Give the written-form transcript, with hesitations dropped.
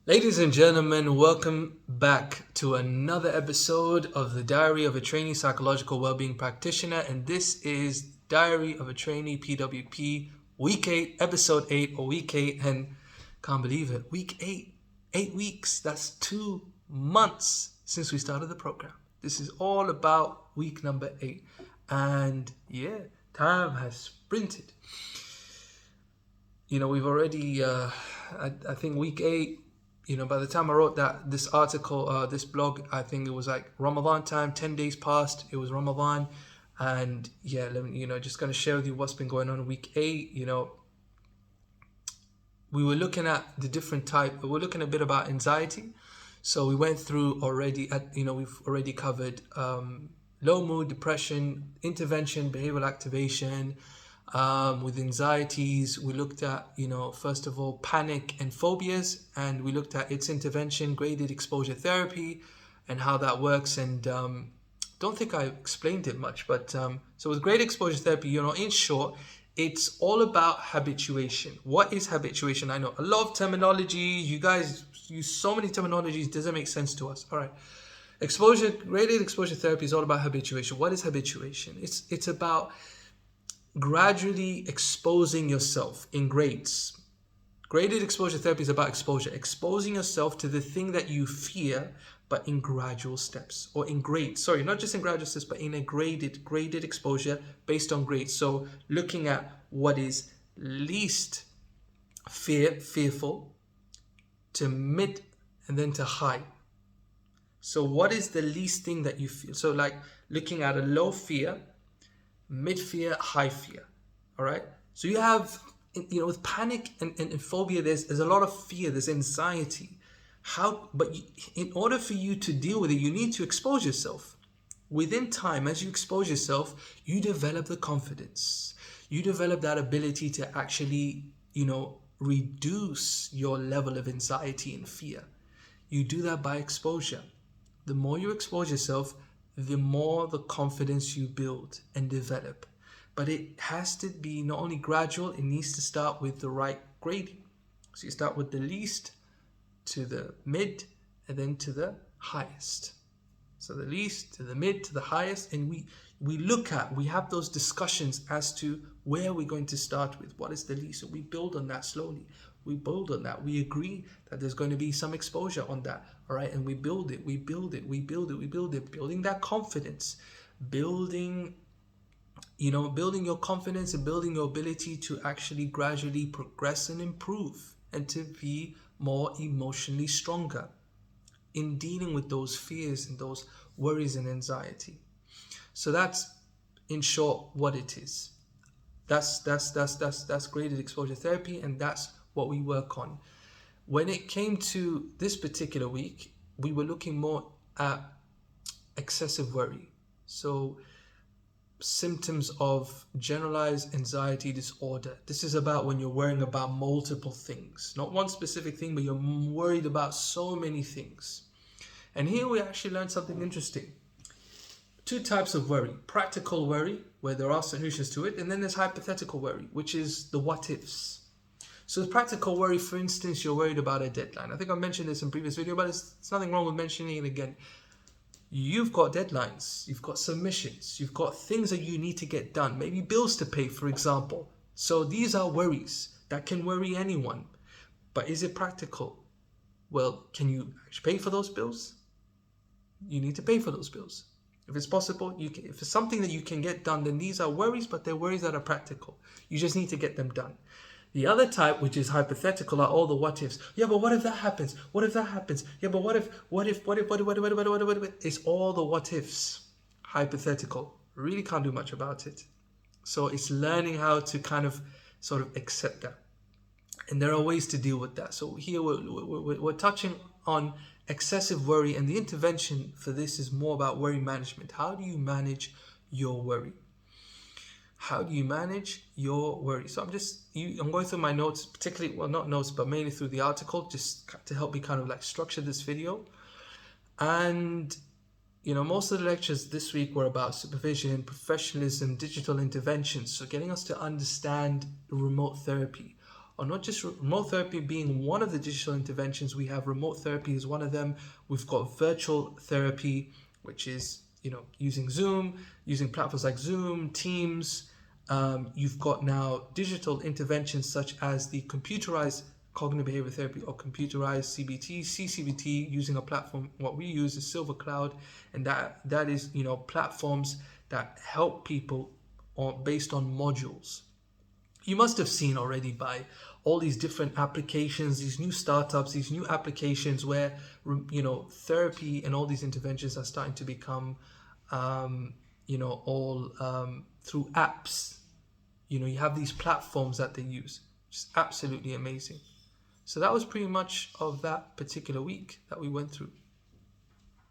Ladies and gentlemen, welcome back to another episode of the Diary of a Trainee Psychological Wellbeing Practitioner, and this is Diary of a Trainee PWP Week 8, Episode 8, or Week 8, and can't believe it, Week 8, 8 weeks, that's 2 months since we started the program. This is all about week number 8, and yeah, time has sprinted. We've already, I think week 8, by the time I wrote this article, this blog, I think it was like Ramadan time. 10 days passed. It was Ramadan, and yeah, just gonna share with you what's been going on in week 8. We were looking at the different type. We're looking a bit about anxiety. So we went through already. We've already covered low mood, depression, intervention, behavioral activation. With anxieties, we looked at, first of all, panic and phobias, and we looked at its intervention, graded exposure therapy, and how that works. And don't think I explained it much, but so with graded exposure therapy, in short, it's all about habituation. What is habituation? I know a lot of terminology. You guys use so many terminologies, doesn't make sense to us. All right. Graded exposure therapy is all about habituation. What is habituation? It's about gradually exposing yourself in grades. Graded exposure therapy is about exposing yourself to the thing that you fear, but in gradual steps, or in grades. Sorry, not just in gradual steps, but in a graded exposure based on grades. So looking at what is least fearful, to mid, and then to high. So what is the least thing that you feel? So like looking at a low fear, mid fear, high fear. All right. So you have, with panic and phobia, there's a lot of fear, there's anxiety. In order for you to deal with it, you need to expose yourself. Within time, as you expose yourself, you develop the confidence. You develop that ability to actually, reduce your level of anxiety and fear. You do that by exposure. The more you expose yourself, the more the confidence you build and develop. But it has to be not only gradual, it needs to start with the right grading. So you start with the least to the mid and then to the highest. So the least to the mid to the highest, and we have those discussions as to where we're going to start with. What is the least? So we build on that slowly. We build on that. We agree that there's going to be some exposure on that. All right. And we build it. Building that confidence, building your confidence and building your ability to actually gradually progress and improve and to be more emotionally stronger in dealing with those fears and those worries and anxiety. So that's in short what it is. That's graded exposure therapy, and that's what we work on. When it came to this particular week, we were looking more at excessive worry. So symptoms of generalized anxiety disorder. This is about when you're worrying about multiple things, not one specific thing, but you're worried about so many things. And here we actually learned something interesting. 2 types of worry: practical worry, where there are solutions to it, and then there's hypothetical worry, which is the what ifs. So the practical worry, for instance, you're worried about a deadline. I think I mentioned this in previous video, but it's nothing wrong with mentioning it again. You've got deadlines, you've got submissions, you've got things that you need to get done, maybe bills to pay, for example. So these are worries that can worry anyone. But is it practical? Well, can you actually pay for those bills? You need to pay for those bills. If it's possible, if it's something that you can get done, then these are worries, but they're worries that are practical. You just need to get them done. The other type, which is hypothetical, are all the what ifs. Yeah, but what if that happens? What if that happens? Yeah, but what if? It's all the what ifs. Hypothetical. Really can't do much about it. So it's learning how to kind of sort of accept that. And there are ways to deal with that. So here we're touching on excessive worry, and the intervention for this is more about worry management. How do you manage your worry? How do you manage your worry? So I'm going through my notes, particularly, well, not notes, but mainly through the article, just to help me kind of like structure this video. And, most of the lectures this week were about supervision, professionalism, digital interventions. So getting us to understand remote therapy. or not just remote therapy being one of the digital interventions. We have remote therapy as one of them. We've got virtual therapy, which is, using Zoom, using platforms like Zoom, Teams. You've got now digital interventions such as the computerized cognitive behavior therapy or computerized CBT, CCBT, using a platform. What we use is Silver Cloud, and that is, platforms that help people based on modules. You must have seen already by all these different applications, these new startups, these new applications where, therapy and all these interventions are starting to become, all through apps. You have these platforms that they use, which is absolutely amazing. So that was pretty much of that particular week that we went through.